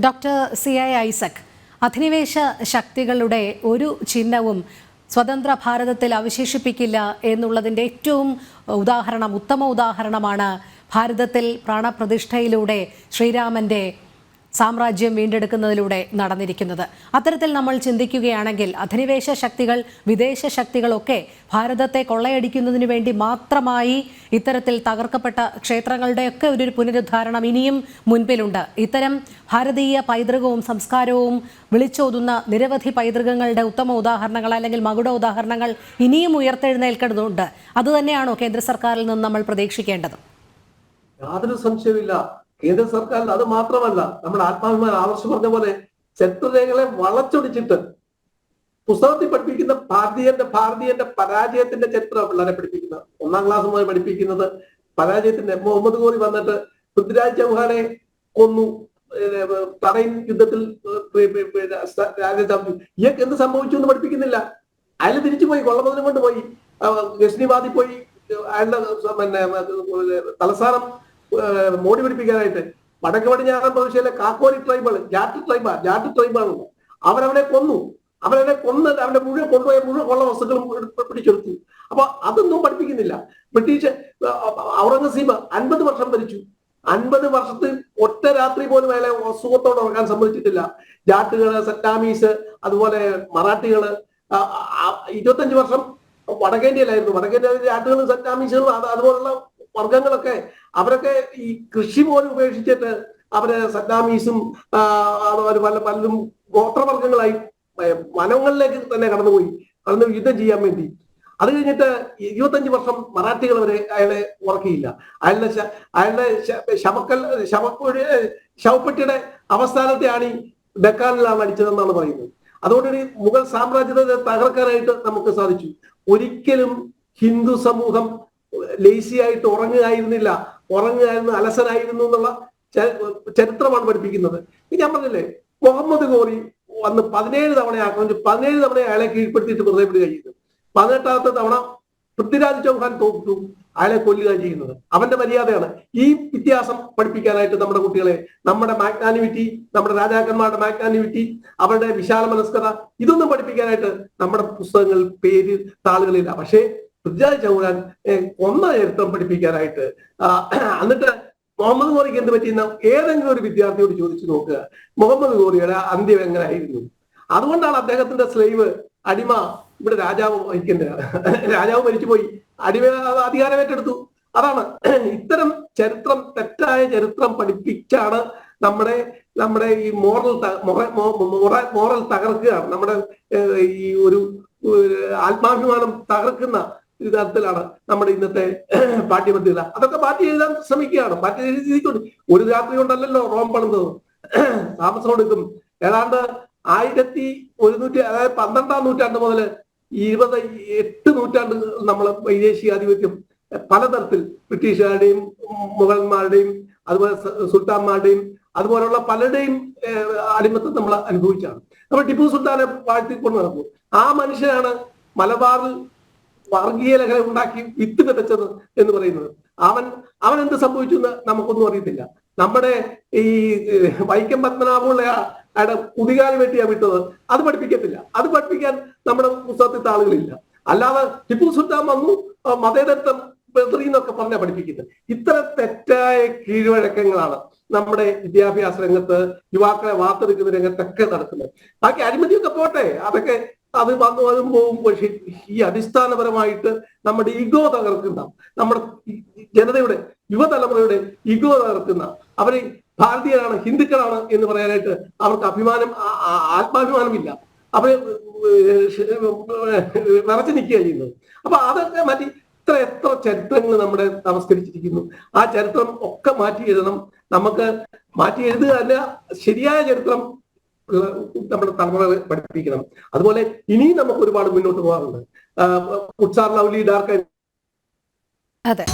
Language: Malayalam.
ഡോക്ടർ CI ഐസക്, അധിനിവേശ ശക്തികളുടെ ഒരു ചിഹ്നവും സ്വതന്ത്ര ഭാരതത്തിൽ അവശേഷിപ്പിക്കില്ല എന്നുള്ളതിൻ്റെ ഏറ്റവും ഉത്തമ ഉദാഹരണമാണ് ഭാരതത്തിൽ പ്രാണപ്രതിഷ്ഠയിലൂടെ ശ്രീരാമൻ്റെ സാമ്രാജ്യം വീണ്ടെടുക്കുന്നതിലൂടെ നടന്നിരിക്കുന്നത്. അത്തരത്തിൽ നമ്മൾ ചിന്തിക്കുകയാണെങ്കിൽ അധിനിവേശ ശക്തികൾ, വിദേശ ശക്തികളൊക്കെ ഭാരതത്തെ കൊള്ളയടിക്കുന്നതിന് വേണ്ടി മാത്രമായി ഇത്തരത്തിൽ തകർക്കപ്പെട്ട ക്ഷേത്രങ്ങളുടെയൊക്കെ ഒരു പുനരുദ്ധാരണം ഇനിയും മുൻപിലുണ്ട്. ഇത്തരം ഭാരതീയ പൈതൃകവും സംസ്കാരവും വിളിച്ചോതുന്ന നിരവധി പൈതൃകങ്ങളുടെ ഉത്തമ ഉദാഹരണങ്ങൾ അല്ലെങ്കിൽ മകുട ഉദാഹരണങ്ങൾ ഇനിയും ഉയർത്തെഴുന്നേൽക്കേണ്ടതുണ്ട്. അതുതന്നെയാണോ കേന്ദ്ര സർക്കാരിൽ നിന്ന് നമ്മൾ പ്രതീക്ഷിക്കേണ്ടത്? യാതൊരു സംശയമില്ല. കേന്ദ്ര സർക്കാരിൽ അത് മാത്രമല്ല, നമ്മുടെ ആത്മാഭിമാനം ആദർശം പറഞ്ഞ പോലെ ചരിത്രരേഖകളെ വളച്ചൊടിച്ചിട്ട് പുസ്തകത്തിൽ പഠിപ്പിക്കുന്ന ഭാരതീയന്റെ പരാജയത്തിന്റെ ചരിത്രം പിള്ളേരെ പഠിപ്പിക്കുന്നത്. 1-ാം ക്ലാസ് മുതൽ പഠിപ്പിക്കുന്നത് പരാജയത്തിന്റെ. മുഹമ്മദ് ഗോറി വന്നിട്ട് പൃഥ്വിരാജ് ചൗഹാനെ കൊന്നു, തടയിൻ യുദ്ധത്തിൽ ഇയാൾക്ക് എന്ത് സംഭവിച്ചു എന്ന് പഠിപ്പിക്കുന്നില്ല. അയാൾ തിരിച്ചു പോയി, കൊള്ളമുതലും കൊണ്ട് പോയി, ഗസ്നിബാദിൽ പോയി തലസ്ഥാനം മോടി പിടിപ്പിക്കാനായിട്ട്. വടക്ക് പടിഞ്ഞാറൻ പ്രവിശ്യയിലെ കാക്കോരി ട്രൈബാണ്, ജാട്ട് ട്രൈബാണ്. അവരവനെ കൊന്നു. അവനെ കൊന്നിട്ട് അവന്റെ മുഴുവൻ കൊണ്ടുപോയ മുഴുവൻ കൊള്ള വസ്തുക്കളും പിടിച്ചെടുത്തു. അപ്പൊ അതൊന്നും പഠിപ്പിക്കുന്നില്ല. ബ്രിട്ടീഷ് ഔറംഗസീബ് 50 വർഷം ഭരിച്ചു. 50 വർഷത്തിൽ ഒറ്റ രാത്രി പോലും അയാളെ സുഖത്തോടെ ഉറങ്ങാൻ സമ്മതിച്ചിട്ടില്ല. ജാട്ടുകള്, സറ്റാമീസ്, അതുപോലെ മറാഠികള് 25 വർഷം വടക്കേന്ത്യയിലായിരുന്നു. വടക്കേന്ത്യ ജാട്ടുകളും സറ്റാമീസുകളും അതുപോലുള്ള വർഗങ്ങളൊക്കെ അവരൊക്കെ ഈ കൃഷി പോലും ഉപേക്ഷിച്ചിട്ട് അവര് സദ്ദാമീസും പലരും ഗോത്രവർഗങ്ങളായി വനങ്ങളിലേക്ക് തന്നെ കടന്നു യുദ്ധം ചെയ്യാൻ വേണ്ടി. അത് കഴിഞ്ഞിട്ട് 25 വർഷം മറാഠികൾ വരെ അയാളെ ഉറക്കിയില്ല. അയാളുടെ ശവപ്പെട്ടിയുടെ അവസ്ഥാനത്തെയാണ് ഈ ഡെക്കാനിലാണ് അടിച്ചതെന്നാണ് പറയുന്നത്. അതുകൊണ്ട് മുഗൾ സാമ്രാജ്യത്തെ തകർക്കാനായിട്ട് നമുക്ക് സാധിച്ചു. ഒരിക്കലും ഹിന്ദു സമൂഹം ലേസി ആയിട്ട് ഉറങ്ങുകയായിരുന്നില്ല, അലസനായിരുന്നു എന്നുള്ള ചരിത്രമാണ് പഠിപ്പിക്കുന്നത്. ഞാൻ പറഞ്ഞില്ലേ, മുഹമ്മദ് ഗോറി വന്ന് 17 തവണ ആക്രമിച്ചു. 17 തവണ അയാളെ കീഴ്പ്പെടുത്തിയിട്ട് വെറുതെ വിടുക ചെയ്തു. 18ാമത്തെ തവണ പൃഥ്വിരാജ് ചൗഹാൻ തോറ്റു, അയാളെ കൊല്ലുക ചെയ്യുന്നത്. അവന്റെ മര്യാദയാണ്. ഈ വ്യത്യാസം പഠിപ്പിക്കാനായിട്ട് നമ്മുടെ കുട്ടികളെ, നമ്മുടെ മാഗ്നാനിമിറ്റി, നമ്മുടെ രാജാക്കന്മാരുടെ മാഗ്നാനിമിറ്റി, അവരുടെ വിശാല മനസ്കത, ഇതൊന്നും പഠിപ്പിക്കാനായിട്ട് നമ്മുടെ പുസ്തകങ്ങളിൽ പേര് താളുകളില്ല. പക്ഷേ പൃഥ്വിരാജ് ചൗഹാൻ കൊന്ന ചരിത്രം പഠിപ്പിക്കാനായിട്ട്. എന്നിട്ട് മുഹമ്മദ് ഗോറിക്ക് എന്ത് പറ്റിയെന്ന ഏതെങ്കിലും ഒരു വിദ്യാർത്ഥിയോട് ചോദിച്ചു നോക്കുക, മുഹമ്മദ് ഗോറിയുടെ അന്ത്യം എങ്ങനെയായിരുന്നു. അതുകൊണ്ടാണ് അദ്ദേഹത്തിന്റെ സ്ലേവ്, അടിമ ഇവിടെ രാജാവ് വഹിക്കേണ്ടത്. രാജാവ് മരിച്ചുപോയി, അടിമ അധികാരം ഏറ്റെടുത്തു. അതാണ് ഇത്തരം ചരിത്രം, തെറ്റായ ചരിത്രം പഠിപ്പിച്ചാണ് നമ്മുടെ ഈ മോറൽ തകർക്കുകയാണ്. നമ്മുടെ ഈ ഒരു ആത്മാഭിമാനം തകർക്കുന്ന തരത്തിലാണ് നമ്മുടെ ഇന്നത്തെ പാഠ്യപദ്ധതി. അതൊക്കെ മാറ്റി എഴുതാൻ ശ്രമിക്കുകയാണ്. മാറ്റി എഴുതിക്കൊണ്ട് ഒരു രാത്രി കൊണ്ടല്ലല്ലോ റോം പണിതത്. താമസം എടുക്കും. ഏതാണ്ട് 1100, അതായത് 12ാം നൂറ്റാണ്ട് മുതൽ 28 നൂറ്റാണ്ട് നമ്മൾ വൈദേശികാധിപത്യം പലതരത്തിൽ ബ്രിട്ടീഷുകാരുടെയും മുഗൾമാരുടെയും അതുപോലെ സുൽത്താൻമാരുടെയും അതുപോലുള്ള പലരുടെയും അടിമത്തം നമ്മൾ അനുഭവിച്ചാണ്. നമ്മൾ ടിപ്പു സുൽത്താനെ വാഴ്ത്തിക്കൊണ്ട് നടക്കും. ആ മനുഷ്യനാണ് മലബാറിൽ വർഗീയ ലഹരി ഉണ്ടാക്കി വിത്ത് വിതച്ചത് എന്ന് പറയുന്നത്. അവൻ എന്ത് സംഭവിച്ചു എന്ന് നമുക്കൊന്നും അറിയത്തില്ല. നമ്മുടെ ഈ വൈക്കം പത്മനാഭമുള്ള അയാളുടെ കുതികാല് വെട്ടിയാ വിട്ടത്, അത് പഠിപ്പിക്കത്തില്ല. അത് പഠിപ്പിക്കാൻ നമ്മുടെ പുസ്തകത്തിൽ ആളുകളില്ല. അല്ലാതെ ടിപ്പു സുൽത്താൻ വന്നു മതേതരത്വം എന്നൊക്കെ പറഞ്ഞാൽ പഠിപ്പിക്കുന്നത്. ഇത്തരം തെറ്റായ കീഴ്വഴക്കങ്ങളാണ് നമ്മുടെ വിദ്യാഭ്യാസ രംഗത്ത്, യുവാക്കളെ വാർത്തെടുക്കുന്ന രംഗത്തൊക്കെ നടക്കുന്നത്. ബാക്കി അഴിമതിയൊക്കെ പോട്ടെ, അതൊക്കെ അത് വന്നും പോകും. പക്ഷേ ഈ അടിസ്ഥാനപരമായിട്ട് നമ്മുടെ ഈഗോ തകർക്കുന്ന, നമ്മുടെ ജനതയുടെ യുവതലമുറയുടെ ഈഗോ തകർക്കുന്ന, അവര് ഭാരതീയരാണ്, ഹിന്ദുക്കളാണ് എന്ന് പറയാനായിട്ട് അവർക്ക് ആത്മാഭിമാനമില്ല. അവര് വിറച്ചു നിൽക്കുക ചെയ്യുന്നത്. അപ്പൊ അതൊക്കെ മാറ്റി എത്ര ചരിത്രങ്ങൾ നമ്മുടെ നമസ്കരിച്ചിരിക്കുന്നു. ആ ചരിത്രം ഒക്കെ മാറ്റി എഴുതണം. നമുക്ക് മാറ്റി എഴുതുക അല്ല, ശരിയായ ചരിത്രം നമ്മുടെ തലമുറ പഠിപ്പിക്കണം. അതുപോലെ ഇനിയും നമുക്ക് ഒരുപാട് മുന്നോട്ട് പോകാറുണ്ട്. ഉത്സാർ ലവ്ലി ഡാർക്ക്. അതെ.